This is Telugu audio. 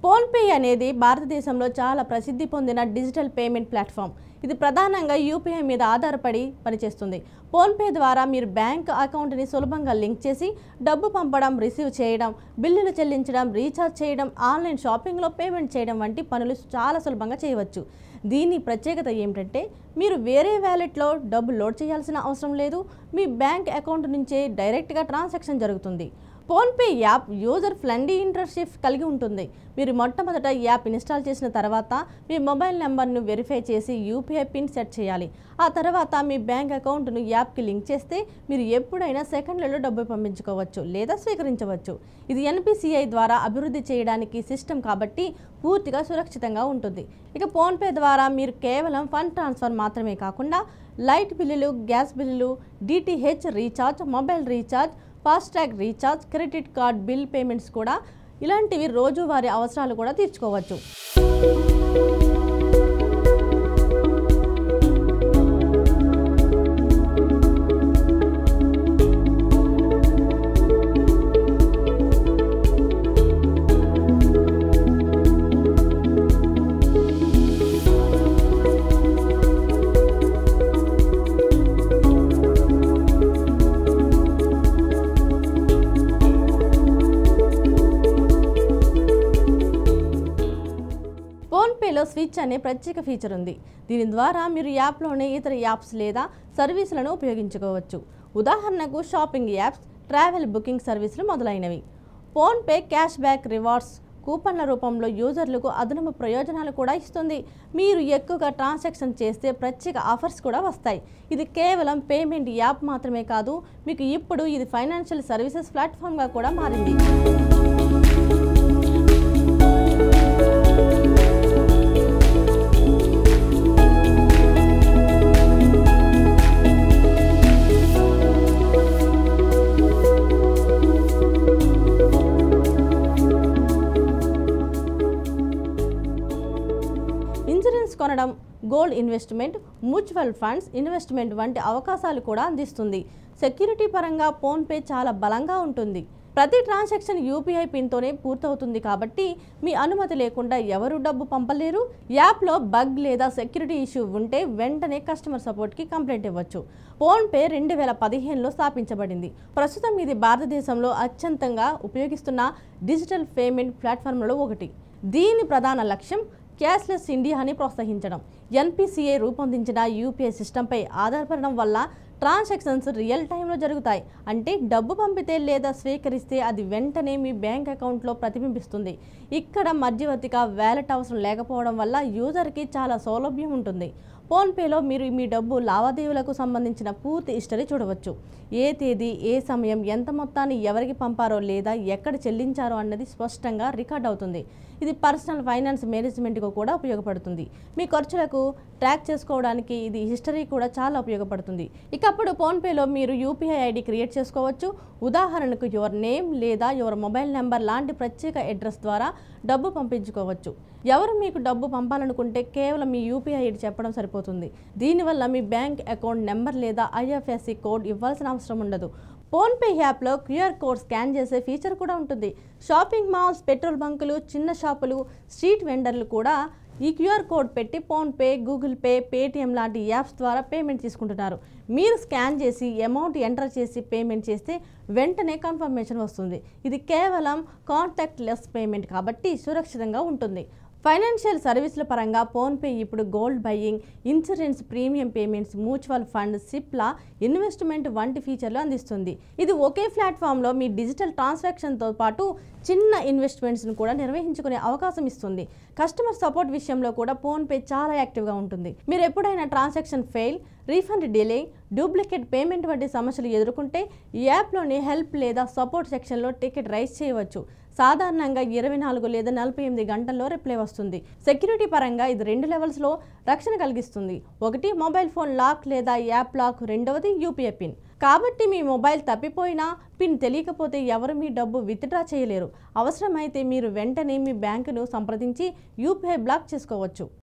ఫోన్పే అనేది భారతదేశంలో చాలా ప్రసిద్ధి పొందిన డిజిటల్ పేమెంట్ ప్లాట్ఫామ్. ఇది ప్రధానంగా యూపీఐ మీద ఆధారపడి పనిచేస్తుంది. ఫోన్పే ద్వారా మీరు బ్యాంక్ అకౌంట్ని సులభంగా లింక్ చేసి డబ్బు పంపడం, రిసీవ్ చేయడం, బిల్లులు చెల్లించడం, రీఛార్జ్ చేయడం, ఆన్లైన్ షాపింగ్లో పేమెంట్ చేయడం వంటి పనులు చాలా సులభంగా చేయవచ్చు. దీని ప్రత్యేకత ఏమిటంటే మీరు వేరే వ్యాలెట్లో డబ్బు లోడ్ చేయాల్సిన అవసరం లేదు. మీ బ్యాంక్ అకౌంట్ నుంచే డైరెక్ట్గా ట్రాన్సాక్షన్ జరుగుతుంది. PhonePe app user friendly interface కలిగి ఉంటుంది. మీరు మొట్టమొదట యాప్ ఇన్స్టాల్ చేసిన తర్వాత మీ మొబైల్ నెంబర్ను వెరిఫై చేసి యూపీఐ పిన్ సెట్ చేయాలి. ఆ తర్వాత మీ బ్యాంక్ అకౌంట్ను యాప్కి లింక్ చేస్తే మీరు ఎప్పుడైనా సెకండ్లలో డబ్బు పంపించుకోవచ్చు లేదా స్వీకరించవచ్చు. ఇది ఎన్పిసిఐ ద్వారా అభివృద్ధి చేయడానికి సిస్టమ్ కాబట్టి పూర్తిగా సురక్షితంగా ఉంటుంది. ఇక ఫోన్పే ద్వారా మీరు కేవలం ఫండ్ ట్రాన్స్ఫర్ మాత్రమే కాకుండా లైట్ బిల్లులు, గ్యాస్ బిల్లులు, DTH recharge, mobile recharge, FASTag recharge, credit card bill payments కూడా ఇలాంటివి రోజువారీ అవసరాలు కూడా తీర్చుకోవచ్చు. ఫోన్పేలో స్విచ్ అనే ప్రత్యేక ఫీచర్ ఉంది. దీని ద్వారా మీరు యాప్లోనే ఇతర యాప్స్ లేదా సర్వీసులను ఉపయోగించుకోవచ్చు. ఉదాహరణకు షాపింగ్ యాప్స్, ట్రావెల్ బుకింగ్ సర్వీసులు మొదలైనవి. ఫోన్పే క్యాష్ బ్యాక్, రివార్డ్స్, కూపన్ల రూపంలో యూజర్లకు అదనపు ప్రయోజనాలు కూడా ఇస్తుంది. మీరు ఎక్కువగా ట్రాన్సాక్షన్ చేస్తే ప్రత్యేక ఆఫర్స్ కూడా వస్తాయి. ఇది కేవలం పేమెంట్ యాప్ మాత్రమే కాదు, మీకు ఇప్పుడు ఇది ఫైనాన్షియల్ సర్వీసెస్ ప్లాట్ఫామ్గా కూడా మారింది. ఇన్సూరెన్స్ కొనడం, gold investment, mutual funds investment వంటి అవకాశాలు కూడా అందిస్తుంది. సెక్యూరిటీ పరంగా ఫోన్పే చాలా బలంగా ఉంటుంది. ప్రతి ట్రాన్సాక్షన్ యూపీఐ పిన్తోనే పూర్తవుతుంది కాబట్టి మీ అనుమతి లేకుండా ఎవరు డబ్బు పంపలేరు. యాప్లో బగ్ లేదా సెక్యూరిటీ ఇష్యూ ఉంటే వెంటనే కస్టమర్ సపోర్ట్కి కంప్లైంట్ ఇవ్వచ్చు. ఫోన్పే 2015లో స్థాపించబడింది. ప్రస్తుతం ఇది భారతదేశంలో అత్యంతంగా ఉపయోగిస్తున్న డిజిటల్ పేమెంట్ ప్లాట్ఫామ్లలో ఒకటి. దీని ప్రధాన లక్ష్యం క్యాష్లెస్ ఇండియాని ప్రోత్సహించడం. ఎన్పిసిఐ రూపొందించిన యూపీఐ సిస్టంపై ఆధారపడడం వల్ల ట్రాన్సాక్షన్స్ రియల్ టైంలో జరుగుతాయి. అంటే డబ్బు పంపితే లేదా స్వీకరిస్తే అది వెంటనే మీ బ్యాంక్ అకౌంట్లో ప్రతిబింబిస్తుంది. ఇక్కడ మధ్యవర్తిగా వ్యాలెట్ అవసరం లేకపోవడం వల్ల యూజర్కి చాలా సౌలభ్యం ఉంటుంది. ఫోన్పేలో మీరు మీ డబ్బు లావాదేవీలకు సంబంధించిన పూర్తి హిస్టరీ చూడవచ్చు. ఏ తేదీ, ఏ సమయం, ఎంత మొత్తాన్ని ఎవరికి పంపారో లేదా ఎక్కడ చెల్లించారో అన్నది స్పష్టంగా రికార్డ్ అవుతుంది. ఇది పర్సనల్ ఫైనాన్స్ మేనేజ్మెంట్కు కూడా ఉపయోగపడుతుంది. మీ ఖర్చులకు ట్రాక్ చేసుకోవడానికి ఇది హిస్టరీ కూడా చాలా ఉపయోగపడుతుంది. ఇకప్పుడు ఫోన్పేలో మీరు యూపీఐ ఐడి క్రియేట్ చేసుకోవచ్చు. ఉదాహరణకు యువర్ నేమ్ లేదా యువర్ మొబైల్ నెంబర్ లాంటి ప్రత్యేక అడ్రస్ ద్వారా డబ్బు పంపించుకోవచ్చు. ఎవరు మీకు డబ్బు పంపాలనుకుంటే కేవలం మీ యూపీఐ ఐడి చెప్పడం సరిపోతుంది. దీనివల్ల మీ బ్యాంక్ అకౌంట్ నెంబర్ లేదా ఐఎఫ్ఎస్సి కోడ్ ఇవ్వాల్సిన అవసరం ఉండదు. ఫోన్పే యాప్లో క్యూఆర్ కోడ్ స్కాన్ చేసే ఫీచర్ కూడా ఉంటుంది. షాపింగ్ మాల్స్, పెట్రోల్ బంకులు, చిన్న షాపులు, స్ట్రీట్ వెండర్లు కూడా ఈ క్యూఆర్ కోడ్ పెట్టి ఫోన్పే, గూగుల్ పే, పేటిఎం లాంటి యాప్స్ ద్వారా పేమెంట్ తీసుకుంటున్నారు. మీరు స్కాన్ చేసి అమౌంట్ ఎంటర్ చేసి పేమెంట్ చేస్తే వెంటనే కన్ఫర్మేషన్ వస్తుంది. ఇది కేవలం కాంటాక్ట్ లెస్ పేమెంట్ కాబట్టి సురక్షితంగా ఉంటుంది. ఫైనాన్షియల్ సర్వీసుల పరంగా ఫోన్పే ఇప్పుడు gold buying, insurance, premium payments, mutual fund, Cipla, investment వంటి ఫీచర్లు అందిస్తుంది. ఇది ఒకే ప్లాట్ఫామ్లో మీ డిజిటల్ ట్రాన్సాక్షన్తో పాటు చిన్న ఇన్వెస్ట్మెంట్స్ను కూడా నిర్వహించుకునే అవకాశం ఇస్తుంది. కస్టమర్ సపోర్ట్ విషయంలో కూడా ఫోన్పే చాలా యాక్టివ్గా ఉంటుంది. మీరు ఎప్పుడైనా transaction fail, refund delay, duplicate payment వంటి సమస్యలు ఎదుర్కొంటే ఈ యాప్లోని హెల్ప్ లేదా సపోర్ట్ సెక్షన్లో టికెట్ రైజ్ చేయవచ్చు. సాధారణంగా 24 లేదా 48 గంటల్లో రిప్లై వస్తుంది. సెక్యూరిటీ పరంగా ఇది 2 లెవెల్స్లో రక్షణ కలిగిస్తుంది. ఒకటి మొబైల్ ఫోన్ లాక్ లేదా యాప్ లాక్, రెండవది యూపీఐ పిన్. కాబట్టి మీ మొబైల్ తప్పిపోయినా, పిన్ తెలియకపోతే ఎవరు మీ డబ్బు విత్డ్రా చేయలేరు. అవసరమైతే మీరు వెంటనే మీ బ్యాంకును సంప్రదించి యూపీఐ బ్లాక్ చేసుకోవచ్చు.